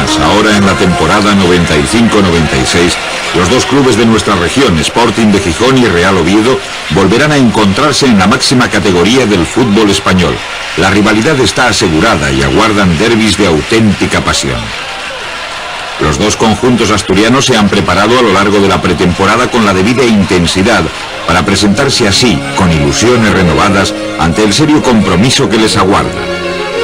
más, ahora en la temporada 95-96, los dos clubes de nuestra región, Sporting de Gijón y Real Oviedo, volverán a encontrarse en la máxima categoría del fútbol español. La rivalidad está asegurada y aguardan derbis de auténtica pasión. Los dos conjuntos asturianos se han preparado a lo largo de la pretemporada con la debida intensidad para presentarse así, con ilusiones renovadas, ante el serio compromiso que les aguarda.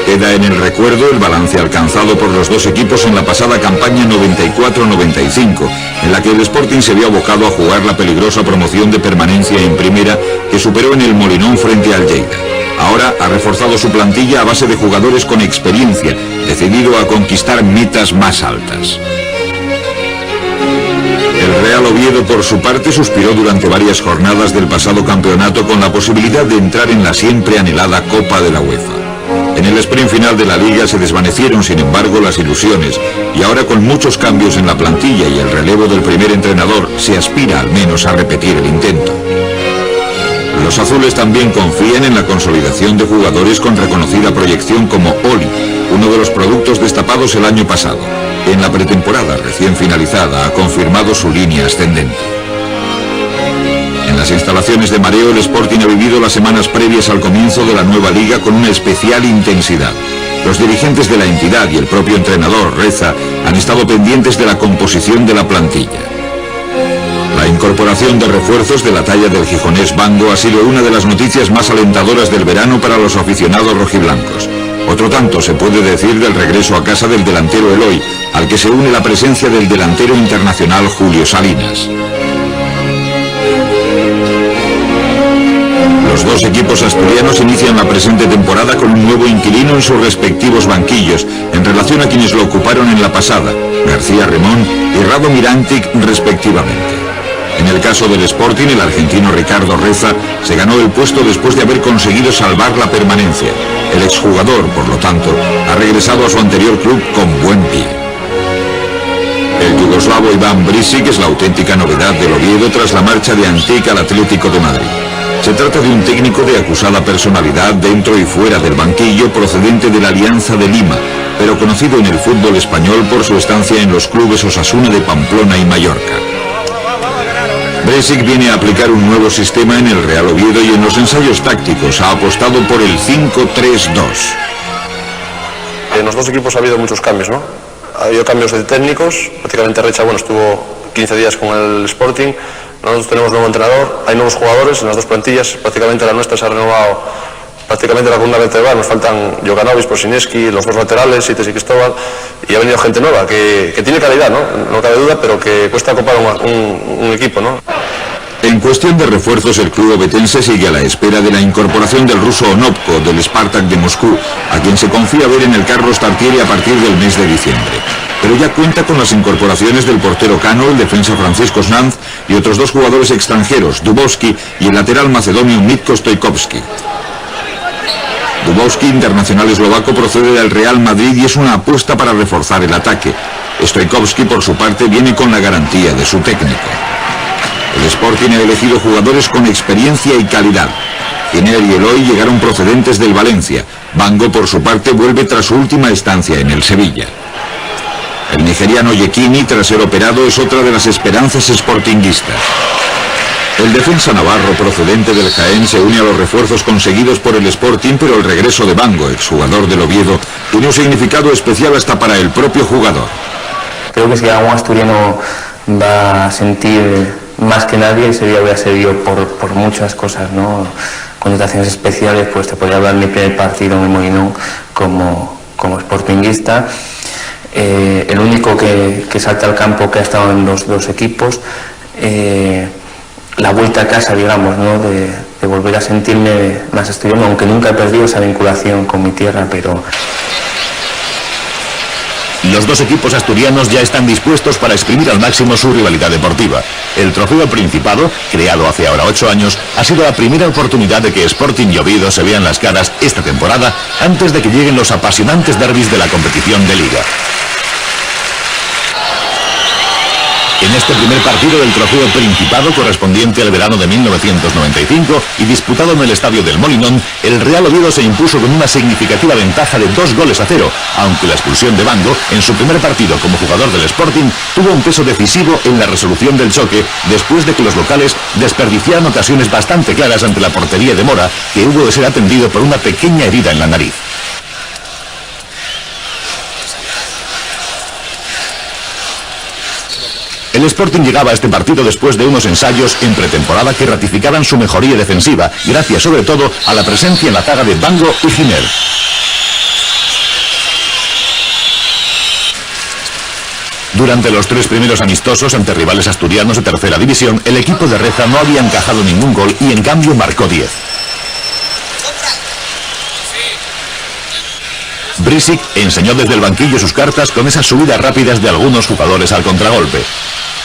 Queda en el recuerdo el balance alcanzado por los dos equipos en la pasada campaña 94-95, en la que el Sporting se vio abocado a jugar la peligrosa promoción de permanencia en primera que superó en el Molinón frente al Lleida. Ahora ha reforzado su plantilla a base de jugadores con experiencia, decidido a conquistar metas más altas. El Real Oviedo, por su parte, suspiró durante varias jornadas del pasado campeonato con la posibilidad de entrar en la siempre anhelada Copa de la UEFA. En el sprint final de la Liga se desvanecieron, sin embargo, las ilusiones, y ahora con muchos cambios en la plantilla y el relevo del primer entrenador, se aspira al menos a repetir el intento. Los azules también confían en la consolidación de jugadores con reconocida proyección como Oli, uno de los productos destapados el año pasado. En la pretemporada recién finalizada ha confirmado su línea ascendente. En las instalaciones de Mareo, el Sporting ha vivido las semanas previas al comienzo de la nueva liga con una especial intensidad. Los dirigentes de la entidad y el propio entrenador, Reza, han estado pendientes de la composición de la plantilla. La incorporación de refuerzos de la talla del gijonés Bango ha sido una de las noticias más alentadoras del verano para los aficionados rojiblancos. Otro tanto se puede decir del regreso a casa del delantero Eloy, al que se une la presencia del delantero internacional Julio Salinas. Los dos equipos asturianos inician la presente temporada con un nuevo inquilino en sus respectivos banquillos, en relación a quienes lo ocuparon en la pasada, García Remón y Rado Mirantic respectivamente. En el caso del Sporting, el argentino Ricardo Reza se ganó el puesto después de haber conseguido salvar la permanencia. El exjugador, por lo tanto, ha regresado a su anterior club con buen pie. El yugoslavo Iván Brisic es la auténtica novedad del Oviedo tras la marcha de Antic al Atlético de Madrid. Se trata de un técnico de acusada personalidad dentro y fuera del banquillo, procedente de la Alianza de Lima, pero conocido en el fútbol español por su estancia en los clubes Osasuna de Pamplona y Mallorca. Bresic viene a aplicar un nuevo sistema en el Real Oviedo y en los ensayos tácticos ha apostado por el 5-3-2. En los dos equipos ha habido muchos cambios, ¿no? Ha habido cambios de técnicos, prácticamente Recha, estuvo 15 días con el Sporting, nosotros tenemos nuevo entrenador, hay nuevos jugadores en las dos plantillas, prácticamente la nuestra se ha renovado prácticamente la segunda vertebral, nos faltan Jokanovic, Prosineski, los dos laterales, Sites y Cristóbal, y ha venido gente nueva que tiene calidad, no cabe duda, pero que cuesta ocupar un equipo, ¿no? En cuestión de refuerzos, el club obetense sigue a la espera de la incorporación del ruso Onopko del Spartak de Moscú, a quien se confía ver en el Carlos Tartiere a partir del mes de diciembre. Pero ya cuenta con las incorporaciones del portero Cano, el defensa Francisco Sanz y otros dos jugadores extranjeros, Dubovski y el lateral macedonio Mitko Stojkovski. Dubovski, internacional eslovaco, procede del Real Madrid y es una apuesta para reforzar el ataque. Stojkovski, por su parte, viene con la garantía de su técnico. El Sporting ha elegido jugadores con experiencia y calidad. Giner y Eloy llegaron procedentes del Valencia. Bango, por su parte, vuelve tras su última estancia en el Sevilla. El nigeriano Yekini, tras ser operado, es otra de las esperanzas sportinguistas. El defensa navarro procedente del Jaén se une a los refuerzos conseguidos por el Sporting, pero el regreso de Bango, exjugador del Oviedo, tiene un significado especial hasta para el propio jugador. Creo que si algún asturiano va a sentir más que nadie, ese día hubiera servido por muchas cosas, ¿no? Connotaciones especiales, pues te podría hablar de mi primer partido en el Molinón como sportinguista. El único que salta al campo que ha estado en los dos equipos, la vuelta a casa, digamos, ¿no? De volver a sentirme más asturiano, aunque nunca he perdido esa vinculación con mi tierra, pero... Los dos equipos asturianos ya están dispuestos para exprimir al máximo su rivalidad deportiva. El Trofeo Principado, creado hace ahora 8 años, ha sido la primera oportunidad de que Sporting y Oviedo se vean las caras esta temporada antes de que lleguen los apasionantes derbis de la competición de Liga. En este primer partido del Trofeo Principado, correspondiente al verano de 1995 y disputado en el estadio del Molinón, el Real Oviedo se impuso con una significativa ventaja de 2-0, aunque la expulsión de Bango en su primer partido como jugador del Sporting tuvo un peso decisivo en la resolución del choque, después de que los locales desperdiciaran ocasiones bastante claras ante la portería de Mora, que hubo de ser atendido por una pequeña herida en la nariz. El Sporting llegaba a este partido después de unos ensayos en pretemporada que ratificaban su mejoría defensiva, gracias sobre todo a la presencia en la zaga de Bango y Giner. Durante los 3 primeros amistosos ante rivales asturianos de tercera división, el equipo de Reza no había encajado ningún gol y en cambio marcó 10. Brisic enseñó desde el banquillo sus cartas con esas subidas rápidas de algunos jugadores al contragolpe.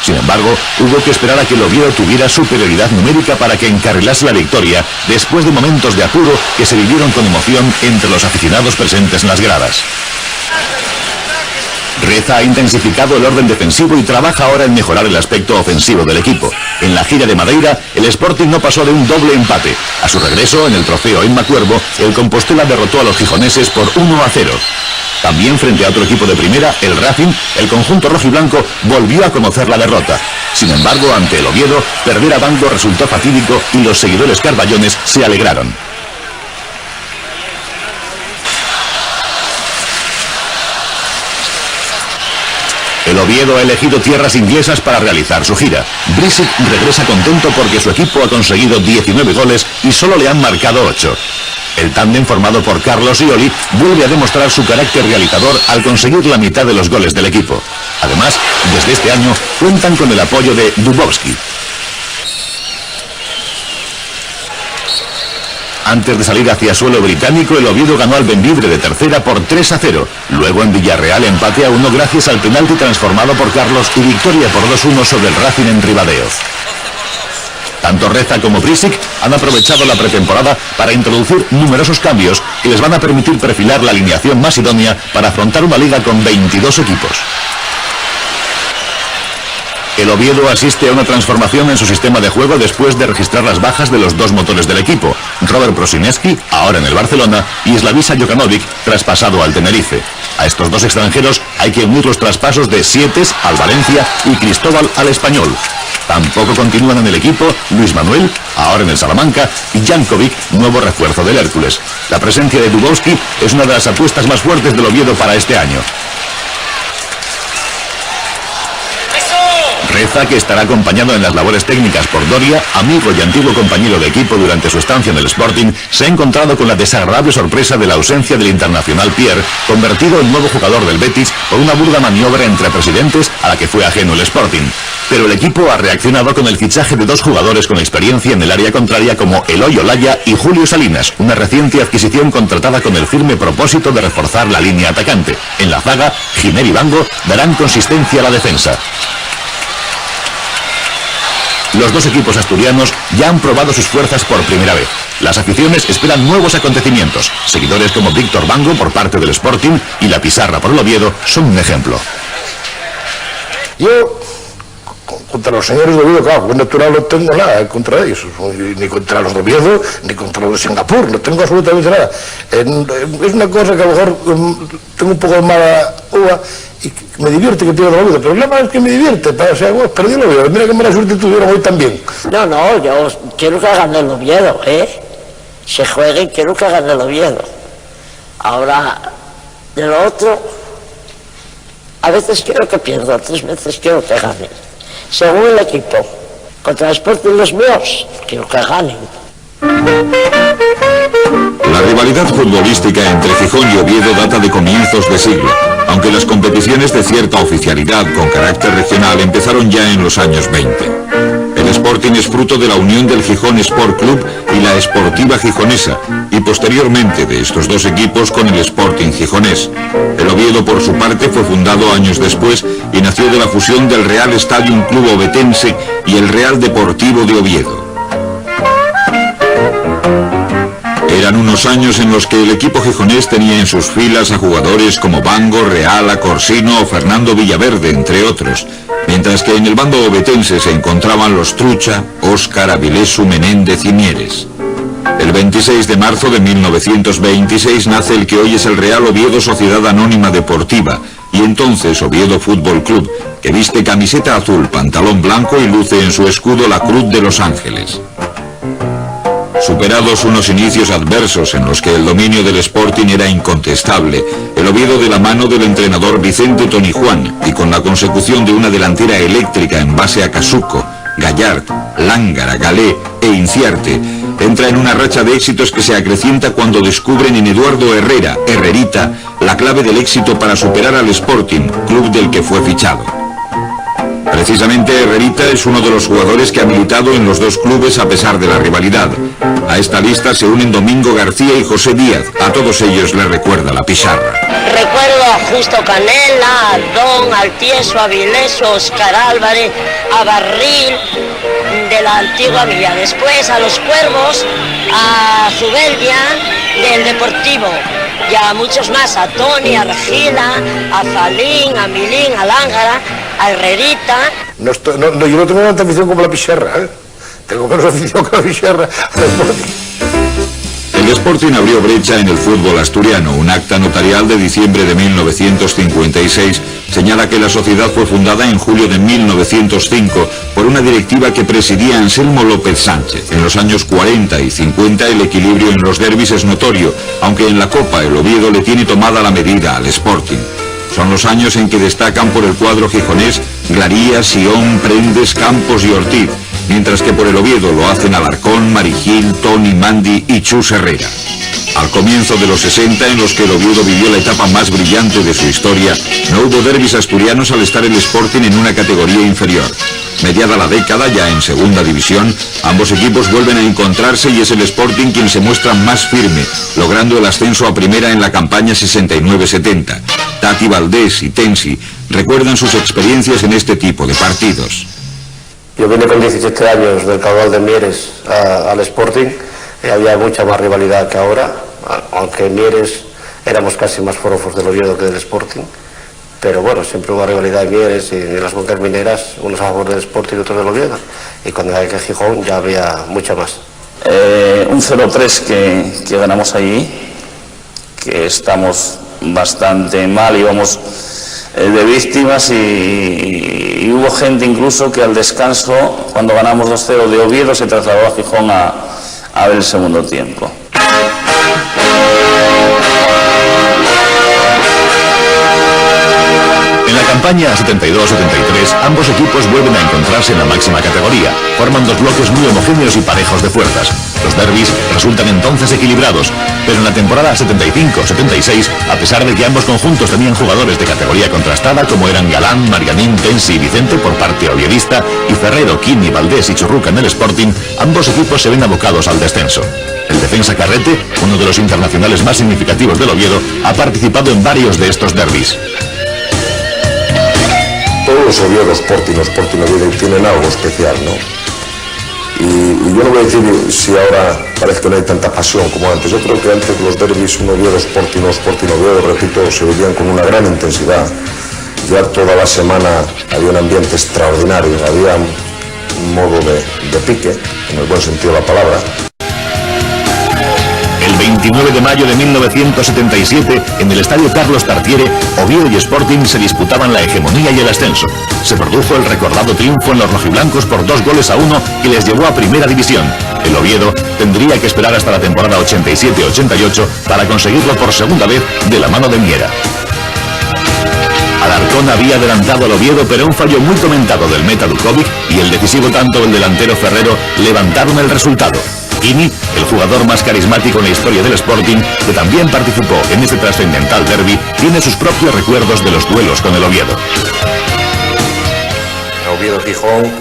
Sin embargo, hubo que esperar a que el Oviedo tuviera superioridad numérica para que encarrilase la victoria, después de momentos de apuro que se vivieron con emoción entre los aficionados presentes en las gradas. Reza ha intensificado el orden defensivo y trabaja ahora en mejorar el aspecto ofensivo del equipo. En la gira de Madeira, el Sporting no pasó de un doble empate. A su regreso, en el trofeo Emma Cuervo, el Compostela derrotó a los gijoneses por 1-0. También frente a otro equipo de primera, el Racing, el conjunto rojiblanco volvió a conocer la derrota. Sin embargo, ante el Oviedo, perder a Bango resultó fatídico y los seguidores carballones se alegraron. El Oviedo ha elegido tierras inglesas para realizar su gira. Brisic regresa contento porque su equipo ha conseguido 19 goles y solo le han marcado 8. El tándem formado por Carlos y Oli vuelve a demostrar su carácter realizador al conseguir la mitad de los goles del equipo. Además, desde este año cuentan con el apoyo de Dubovsky. Antes de salir hacia suelo británico, el Oviedo ganó al Bembibre de tercera por 3-0. Luego en Villarreal empate a 1 gracias al penalti transformado por Carlos y victoria por 2-1 sobre el Racing en Ribadeos. Tanto Reza como Brisic han aprovechado la pretemporada para introducir numerosos cambios que les van a permitir perfilar la alineación más idónea para afrontar una liga con 22 equipos. El Oviedo asiste a una transformación en su sistema de juego después de registrar las bajas de los 2 motores del equipo, Robert Prosineski, ahora en el Barcelona, y Slavisa Jokanovic, traspasado al Tenerife. A estos 2 extranjeros hay que unir los traspasos de Sietes al Valencia y Cristóbal al Español. Tampoco continúan en el equipo Luis Manuel, ahora en el Salamanca, y Jankovic, nuevo refuerzo del Hércules. La presencia de Dubovsky es una de las apuestas más fuertes del Oviedo para este año. Reza, que estará acompañado en las labores técnicas por Doria, amigo y antiguo compañero de equipo durante su estancia en el Sporting, se ha encontrado con la desagradable sorpresa de la ausencia del internacional Pierre, convertido en nuevo jugador del Betis por una burda maniobra entre presidentes a la que fue ajeno el Sporting. Pero el equipo ha reaccionado con el fichaje de 2 jugadores con experiencia en el área contraria como Eloy Olaya y Julio Salinas, una reciente adquisición contratada con el firme propósito de reforzar la línea atacante. En la zaga, Giner y Bango darán consistencia a la defensa. Los 2 equipos asturianos ya han probado sus fuerzas por primera vez. Las aficiones esperan nuevos acontecimientos. Seguidores como Víctor Bango por parte del Sporting y La Pizarra por el Oviedo son un ejemplo. Yo, contra los señores de Oviedo, claro, natural no tengo nada contra ellos, ni contra los de Oviedo, ni contra los de Singapur, no tengo absolutamente nada. Es una cosa que a lo mejor tengo un poco de mala uva y me divierte que pierda el Oviedo, pero el problema es que me divierte, o sea, bueno, perdí el Oviedo, mira qué mala suerte tuvieron hoy también. No, yo quiero que gane el Oviedo, se juegue y quiero que gane el Oviedo. Ahora, de lo otro, a veces quiero que pierda, otras veces quiero que gane. Según el equipo, contra el Sporting los míos, quiero que ganen. La rivalidad futbolística entre Gijón y Oviedo data de comienzos de siglo, aunque las competiciones de cierta oficialidad con carácter regional empezaron ya en los años 20. El Sporting es fruto de la unión del Gijón Sport Club y la Esportiva Gijonesa, y posteriormente de estos 2 equipos con el Sporting Gijonés. El Oviedo, por su parte, fue fundado años después y nació de la fusión del Real Stadium Club Ovetense y el Real Deportivo de Oviedo. Eran unos años en los que el equipo gijonés tenía en sus filas a jugadores como Bango, Reala, Corsino o Fernando Villaverde, entre otros. mientras que en el bando obetense se encontraban los Trucha, Óscar, Avilesu, Menéndez y Mieres. El 26 de marzo de 1926 nace el que hoy es el Real Oviedo Sociedad Anónima Deportiva, y entonces Oviedo Fútbol Club, que viste camiseta azul, pantalón blanco y luce en su escudo la Cruz de los Ángeles. Superados unos inicios adversos en los que el dominio del Sporting era incontestable, el Oviedo, de la mano del entrenador Vicente Toni Juan y con la consecución de una delantera eléctrica en base a Casuco, Gallard, Lángara, Galé e Inciarte, entra en una racha de éxitos que se acrecienta cuando descubren en Eduardo Herrera, Herrerita, la clave del éxito para superar al Sporting, club del que fue fichado. Precisamente Herrerita es uno de los jugadores que ha militado en los dos clubes a pesar de la rivalidad. A esta lista se unen Domingo García y José Díaz. A todos ellos les recuerda la pizarra. Recuerdo a Justo Canela, a Don, al Tieso, a Vileso, Oscar Álvarez, a Barril de la antigua Villa. Después a los Cuervos, a Zubeldia del Deportivo. Y a muchos más, a Toni, a Regila, a Falín, a Milín, a Lángara, a Herrerita. Yo no tengo tanta afición como la pizarra, ¿eh? Tengo menos afición que la pizarra al Sporting. El Sporting abrió brecha en el fútbol asturiano. Un acta notarial de diciembre de 1956 señala que la sociedad fue fundada en julio de 1905 por una directiva que presidía Anselmo López Sánchez. En los años 40 y 50 el equilibrio en los derbis es notorio, aunque en la Copa el Oviedo le tiene tomada la medida al Sporting. Son los años en que destacan por el cuadro gijonés Glaría, Sion, Prendes, Campos y Ortiz, mientras que por el Oviedo lo hacen Alarcón, Marigil, Toni, Mandi y Chus Herrera. Al comienzo de los 60, en los que el Oviedo vivió la etapa más brillante de su historia, no hubo derbis asturianos al estar el Sporting en una categoría inferior. Mediada la década, ya en segunda división, ambos equipos vuelven a encontrarse y es el Sporting quien se muestra más firme, logrando el ascenso a primera en la campaña 69-70. Tati Valdés y Tensi recuerdan sus experiencias en este tipo de partidos. Yo vine con 17 años del Caudal de Mieres al Sporting y había mucha más rivalidad que ahora, aunque en Mieres éramos casi más forofos del Oviedo que del Sporting, pero bueno, siempre hubo rivalidad en Mieres y en las Montes Mineras, unos a favor del Sporting y otros del Oviedo, y cuando hay que Gijón ya había mucha más. Un 0-3 que ganamos allí, que estamos bastante mal, íbamos de víctimas y hubo gente incluso que al descanso, cuando ganamos 2-0 de Oviedo, se trasladó a Gijón a ver el segundo tiempo. En la campaña 72-73, ambos equipos vuelven a encontrarse en la máxima categoría. Forman dos bloques muy homogéneos y parejos de fuerzas. Los derbis resultan entonces equilibrados, pero en la temporada 75-76, a pesar de que ambos conjuntos tenían jugadores de categoría contrastada, como eran Galán, Marianín, Tensi y Vicente por parte oviedista, y Ferrero, Quini, Valdés y Churruca en el Sporting, ambos equipos se ven abocados al descenso. El defensa Carrete, uno de los internacionales más significativos del Oviedo, ha participado en varios de estos derbis. Todos los Oviedo Sporting Oviedo tienen algo especial, ¿no? Y yo no voy a decir si ahora parece que no hay tanta pasión como antes. Yo creo que antes los derbis, un Oviedo Sporting Oviedo, repito, se vivían con una gran intensidad. Ya toda la semana había un ambiente extraordinario, había un modo de pique, en el buen sentido de la palabra. El 29 de mayo de 1977, en el estadio Carlos Tartiere, Oviedo y Sporting se disputaban la hegemonía y el ascenso. Se produjo el recordado triunfo en los rojiblancos por 2-1 que les llevó a primera división. El Oviedo tendría que esperar hasta la temporada 87-88 para conseguirlo por segunda vez de la mano de Miera. Alarcón había adelantado al Oviedo, pero un fallo muy comentado del meta Dukovic y el decisivo tanto del delantero Ferrero levantaron el resultado. Quini, el jugador más carismático en la historia del Sporting, que también participó en este trascendental derbi, tiene sus propios recuerdos de los duelos con el Oviedo. Oviedo-Gijón,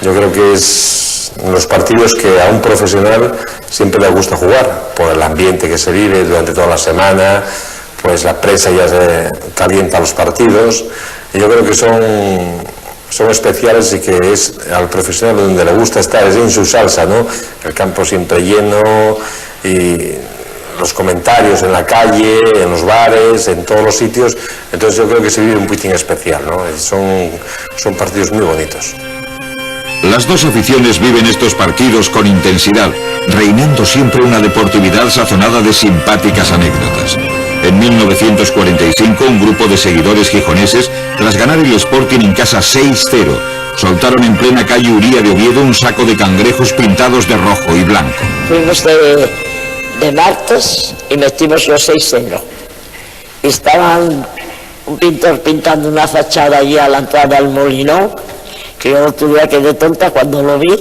yo creo que es los partidos que a un profesional siempre le gusta jugar, por el ambiente que se vive durante toda la semana, pues la prensa ya se calienta los partidos, y yo creo que son especiales y que es al profesional donde le gusta estar, es en su salsa, ¿no? El campo siempre lleno y los comentarios en la calle, en los bares, en todos los sitios, entonces yo creo que se vive un poquitín especial, ¿no? Son partidos muy bonitos. Las dos aficiones viven estos partidos con intensidad, reinando siempre una deportividad sazonada de simpáticas anécdotas. En 1945, un grupo de seguidores gijoneses, tras ganar el Sporting en casa 6-0, soltaron en plena calle Uría de Oviedo un saco de cangrejos pintados de rojo y blanco. Fuimos de martes y metimos los 6-0. Estaban un pintor pintando una fachada allí a la entrada del Molinón, que yo no tuve que de tonta cuando lo vi,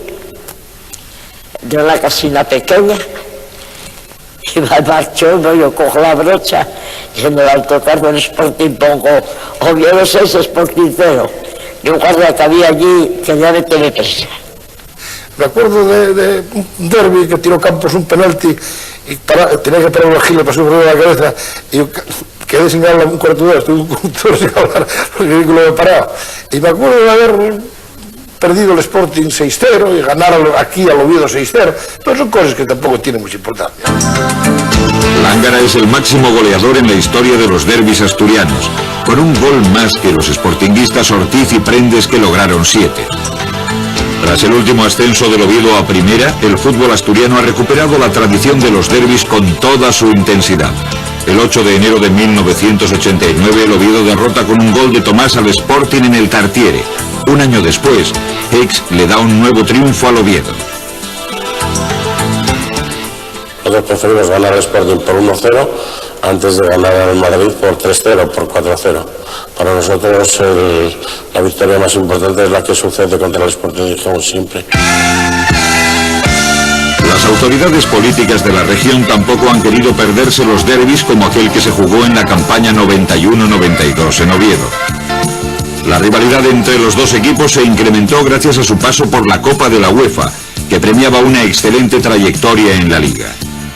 de una casina pequeña. Iba al marchón, yo cojo la brocha y en el autocarro del Sporting pongo Oviedo 6, Sporting 0. Y un guardia que había allí que ya meterme presa. Me acuerdo de un derbi que tiró Campos un penalti y tenía que parar una gila para subir la cabeza y yo quedé sin hablar un cuarto de hora, estuve un cuarto de hora sin hablar porque el vehículo me parado. Y me acuerdo de haber perdido el Sporting 6-0 y ganar aquí al Oviedo 6-0, pero son cosas que tampoco tienen mucha importancia. Lángara es el máximo goleador en la historia de los derbis asturianos, con un gol más que los sportinguistas Ortiz y Prendes, que lograron 7. Tras el último ascenso del Oviedo a primera, el fútbol asturiano ha recuperado la tradición de los derbis con toda su intensidad. El 8 de enero de 1989, el Oviedo derrota con un gol de Tomás al Sporting en el Tartiere. Un año después, Hex le da un nuevo triunfo al Oviedo. Nosotros preferimos ganar al Sporting por 1-0 antes de ganar al Madrid por 3-0, por 4-0. Para nosotros la victoria más importante es la que sucede contra el Sporting, dijimos siempre. Las autoridades políticas de la región tampoco han querido perderse los derbis como aquel que se jugó en la campaña 91-92 en Oviedo. La rivalidad entre los dos equipos se incrementó gracias a su paso por la Copa de la UEFA, que premiaba una excelente trayectoria en la liga.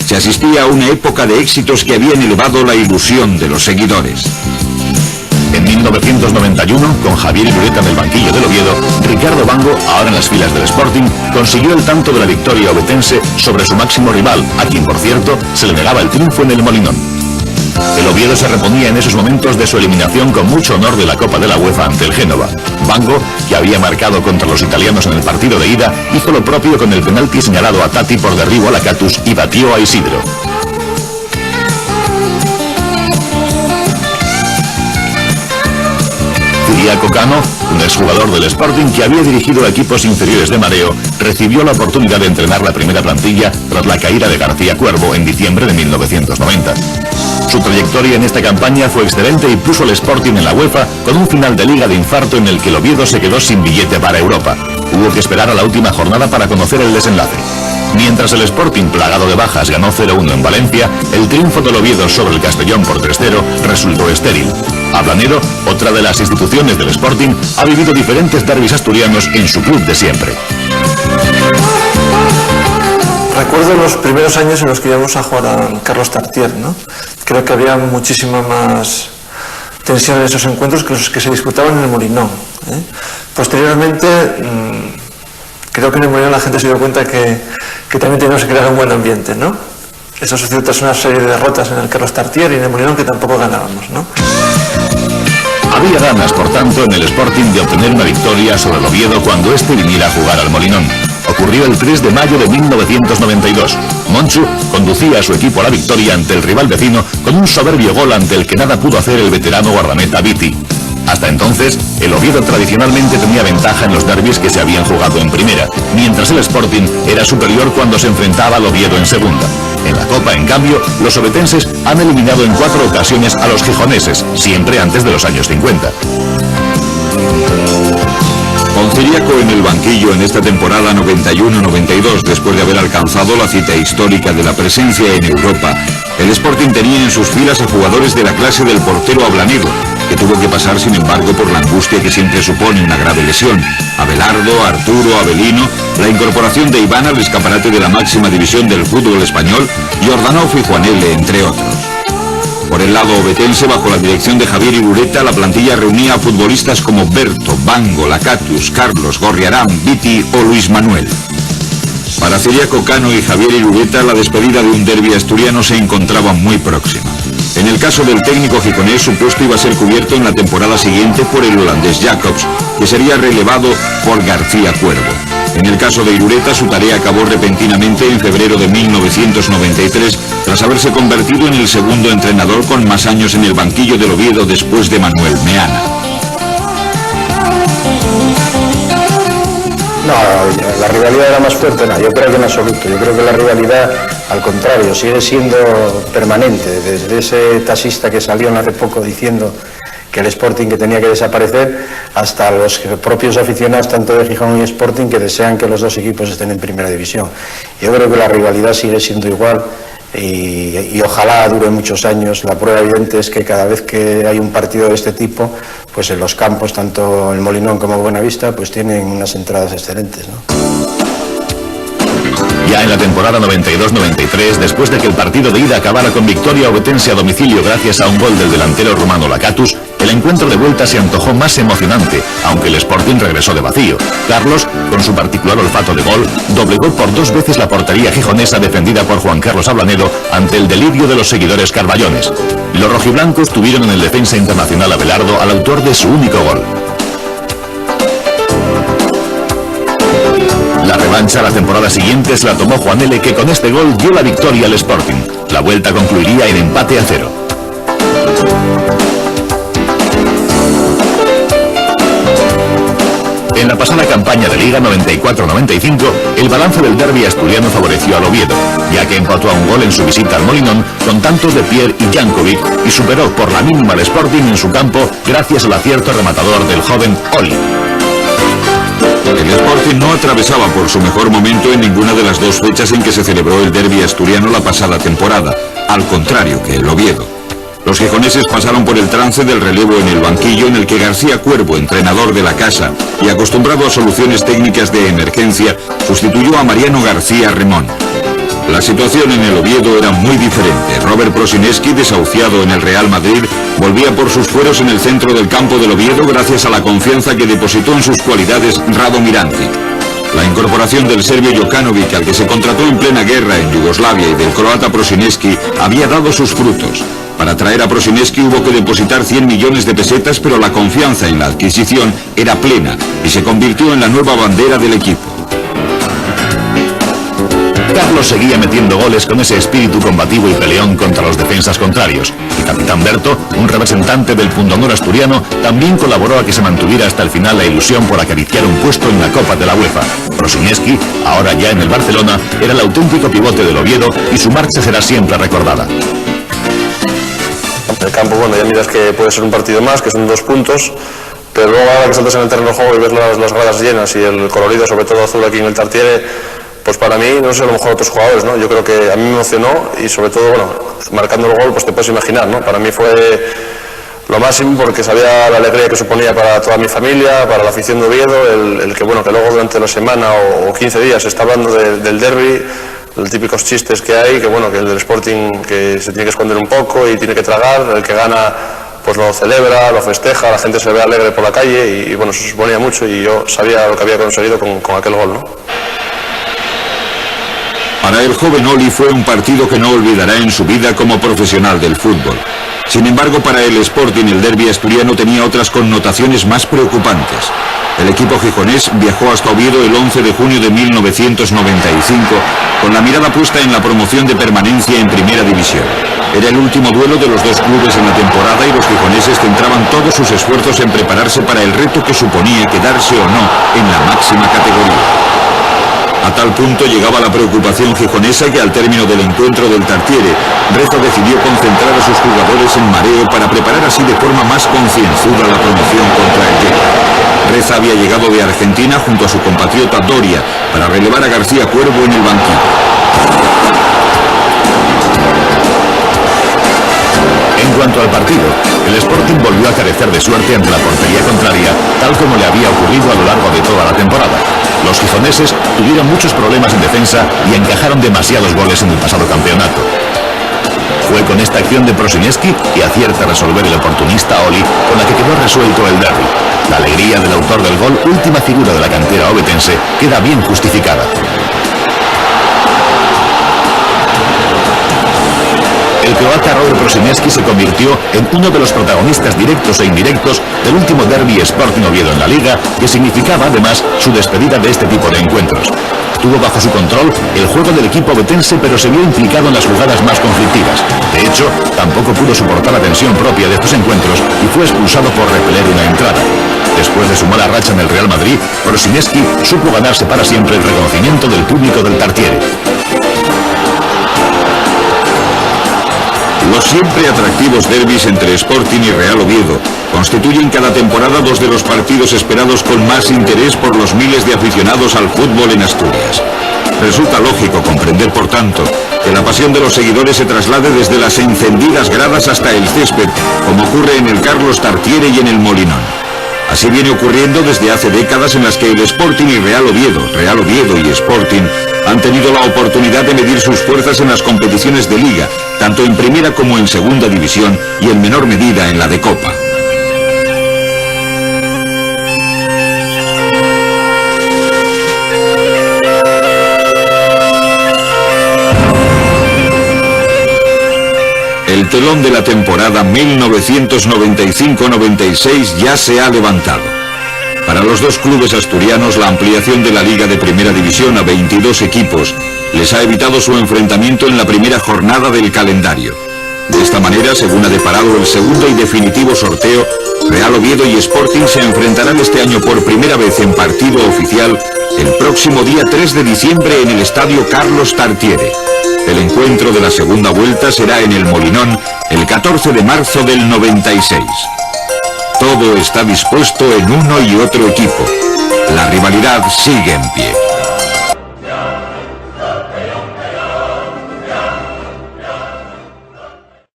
Se asistía a una época de éxitos que habían elevado la ilusión de los seguidores. En 1991, con Javier Irureta en el banquillo del Oviedo, Ricardo Bango, ahora en las filas del Sporting, consiguió el tanto de la victoria ovetense sobre su máximo rival, a quien, por cierto, se le negaba el triunfo en el Molinón. El Oviedo se reponía en esos momentos de su eliminación con mucho honor de la Copa de la UEFA ante el Génova. Bango, que había marcado contra los italianos en el partido de ida, hizo lo propio con el penalti señalado a Tati por derribo a la Catus y batió a Isidro. Ciriaco Cano, un exjugador del Sporting que había dirigido a equipos inferiores de mareo, recibió la oportunidad de entrenar la primera plantilla tras la caída de García Cuervo en diciembre de 1990. Su trayectoria en esta campaña fue excelente y puso al Sporting en la UEFA con un final de liga de infarto en el que el Oviedo se quedó sin billete para Europa. Hubo que esperar a la última jornada para conocer el desenlace. Mientras el Sporting, plagado de bajas, ganó 0-1 en Valencia, el triunfo del Oviedo sobre el Castellón por 3-0 resultó estéril. Ablanero, otra de las instituciones del Sporting, ha vivido diferentes derbis asturianos en su club de siempre. Recuerdo los primeros años en los que íbamos a jugar al Carlos Tartiere, ¿no? Creo que había muchísima más tensión en esos encuentros que los que se disputaban en el Molinón, ¿eh? Posteriormente, creo que en el Molinón la gente se dio cuenta que también teníamos que crear un buen ambiente, ¿no? Eso sucedió tras una serie de derrotas en el Carlos Tartiere y en el Molinón que tampoco ganábamos, ¿no? Había ganas, por tanto, en el Sporting de obtener una victoria sobre el Oviedo cuando éste viniera a jugar al Molinón. Ocurrió el 3 de mayo de 1992. Monchu conducía a su equipo a la victoria ante el rival vecino con un soberbio gol ante el que nada pudo hacer el veterano guardameta Viti. Hasta entonces, el Oviedo tradicionalmente tenía ventaja en los derbis que se habían jugado en primera, mientras el Sporting era superior cuando se enfrentaba al Oviedo en segunda. En la Copa, en cambio, los ovetenses han eliminado en 4 ocasiones a los gijoneses, siempre antes de los años 50. Con Ciriaco en el banquillo en esta temporada 91-92, después de haber alcanzado la cita histórica de la presencia en Europa, el Sporting tenía en sus filas a jugadores de la clase del portero Ablanero, que tuvo que pasar sin embargo por la angustia que siempre supone una grave lesión. Abelardo, Arturo, Avelino, la incorporación de Iván al escaparate de la máxima división del fútbol español, Jordanov y Juanele, entre otros. Por el lado ovetense, bajo la dirección de Javier Irureta, la plantilla reunía a futbolistas como Berto, Bango, Lacatus, Carlos, Gorriarán, Viti o Luis Manuel. Para Ciriaco Cano y Javier Irureta, la despedida de un derbi asturiano se encontraba muy próxima. En el caso del técnico gijonés, su puesto iba a ser cubierto en la temporada siguiente por el holandés Jacobs, que sería relevado por García Cuervo. En el caso de Irureta, su tarea acabó repentinamente en febrero de 1993, tras haberse convertido en el segundo entrenador con más años en el banquillo del Oviedo después de Manuel Meana. No, la rivalidad era más fuerte, no, yo creo que en absoluto. Yo creo que la rivalidad, al contrario, sigue siendo permanente. Desde ese taxista que salió hace poco diciendo que el Sporting que tenía que desaparecer, hasta los propios aficionados tanto de Gijón y Sporting que desean que los dos equipos estén en primera división. Yo creo que la rivalidad sigue siendo igual y ojalá dure muchos años. La prueba evidente es que cada vez que hay un partido de este tipo, pues en los campos, tanto el Molinón como Buenavista, pues tienen unas entradas excelentes, ¿no? Ya en la temporada 92-93, después de que el partido de ida acabara con victoria obetense a domicilio gracias a un gol del delantero rumano Lacatus, el encuentro de vuelta se antojó más emocionante, aunque el Sporting regresó de vacío. Carlos, con su particular olfato de gol, doblegó por 2 veces la portería gijonesa defendida por Juan Carlos Ablanedo ante el delirio de los seguidores carballones. Los rojiblancos tuvieron en el defensa internacional Abelardo al autor de su único gol. La revancha la temporada siguiente se la tomó Juan L., que con este gol dio la victoria al Sporting. La vuelta concluiría en empate a 0. En la pasada campaña de Liga 94-95, el balance del derbi asturiano favoreció al Oviedo, ya que empató a un gol en su visita al Molinón con tantos de Pierre y Jankovic y superó por la mínima al Sporting en su campo gracias al acierto rematador del joven Oli. El Sporting no atravesaba por su mejor momento en ninguna de las 2 fechas en que se celebró el derbi asturiano la pasada temporada, al contrario que el Oviedo. Los gijoneses pasaron por el trance del relevo en el banquillo en el que García Cuervo, entrenador de la casa y acostumbrado a soluciones técnicas de emergencia, sustituyó a Mariano García Remón. La situación en el Oviedo era muy diferente. Robert Prosineski, desahuciado en el Real Madrid, volvía por sus fueros en el centro del campo del Oviedo gracias a la confianza que depositó en sus cualidades Rado Mirantic. La incorporación del serbio Jokanovic, al que se contrató en plena guerra en Yugoslavia, y del croata Prosineski, había dado sus frutos. Para traer a Prosineski hubo que depositar 100 millones de pesetas, pero la confianza en la adquisición era plena y se convirtió en la nueva bandera del equipo. Carlos seguía metiendo goles con ese espíritu combativo y peleón contra los defensas contrarios. El capitán Berto, un representante del pundonor asturiano, también colaboró a que se mantuviera hasta el final la ilusión por acariciar un puesto en la Copa de la UEFA. Prosineski, ahora ya en el Barcelona, era el auténtico pivote del Oviedo y su marcha será siempre recordada. En el campo, bueno, ya miras que puede ser un partido más, que son 2 puntos, pero luego ahora que saltas en el terreno de juego y ves las gradas llenas y el colorido, sobre todo azul aquí en el Tartiere, pues para mí, no sé, a lo mejor otros jugadores, ¿no? Yo creo que a mí me emocionó y sobre todo, bueno, marcando el gol, pues te puedes imaginar, ¿no? Para mí fue lo máximo porque sabía la alegría que suponía para toda mi familia, para la afición de Oviedo, el que, bueno, que luego durante la semana o 15 días se está hablando del derbi, los típicos chistes que hay, que bueno, que el del Sporting que se tiene que esconder un poco y tiene que tragar, el que gana pues lo celebra, lo festeja, la gente se ve alegre por la calle y bueno, eso suponía mucho y yo sabía lo que había conseguido con aquel gol, ¿no? Para el joven Oli fue un partido que no olvidará en su vida como profesional del fútbol. Sin embargo, para el Sporting el derbi asturiano tenía otras connotaciones más preocupantes. El equipo gijonés viajó hasta Oviedo el 11 de junio de 1995 con la mirada puesta en la promoción de permanencia en Primera División. Era el último duelo de los 2 clubes en la temporada y los gijoneses centraban todos sus esfuerzos en prepararse para el reto que suponía quedarse o no en la máxima categoría. A tal punto llegaba la preocupación gijonesa que al término del encuentro del Tartiere, Reza decidió concentrar a sus jugadores en mareo para preparar así de forma más concienzuda la promoción contra el Genoa. Reza había llegado de Argentina junto a su compatriota Doria para relevar a García Cuervo en el banquillo. En cuanto al partido, el Sporting volvió a carecer de suerte ante la portería contraria, tal como le había ocurrido a lo largo de toda la temporada. Los gijoneses tuvieron muchos problemas en defensa y encajaron demasiados goles en el pasado campeonato. Fue con esta acción de Prosineski que acierta a resolver el oportunista Oli, con la que quedó resuelto el derbi. La alegría del autor del gol, última figura de la cantera ovetense, queda bien justificada. croata Robert Prosinecki se convirtió en uno de los protagonistas directos e indirectos del último derbi Sporting Oviedo en la Liga, que significaba además su despedida de este tipo de encuentros. Tuvo bajo su control el juego del equipo ovetense, pero se vio implicado en las jugadas más conflictivas. De hecho, tampoco pudo soportar la tensión propia de estos encuentros y fue expulsado por repeler una entrada. Después de su mala racha en el Real Madrid, Prosinecki supo ganarse para siempre el reconocimiento del público del Tartiere. Los siempre atractivos derbis entre Sporting y Real Oviedo constituyen cada temporada dos de los partidos esperados con más interés por los miles de aficionados al fútbol en Asturias. Resulta lógico comprender, por tanto, que la pasión de los seguidores se traslade desde las encendidas gradas hasta el césped, como ocurre en el Carlos Tartiere y en el Molinón. Así viene ocurriendo desde hace décadas en las que el Sporting y Real Oviedo y Sporting han tenido la oportunidad de medir sus fuerzas en las competiciones de Liga, tanto en primera como en segunda división y en menor medida en la de Copa. El telón de la temporada 1995-96 ya se ha levantado. Para los dos clubes asturianos, la ampliación de la Liga de Primera División a 22 equipos les ha evitado su enfrentamiento en la primera jornada del calendario. De esta manera, según ha deparado el segundo y definitivo sorteo, Real Oviedo y Sporting se enfrentarán este año por primera vez en partido oficial el próximo día 3 de diciembre en el estadio Carlos Tartiere. El encuentro de la segunda vuelta será en el Molinón el 14 de marzo del 96. Todo está dispuesto en uno y otro equipo. La rivalidad sigue en pie.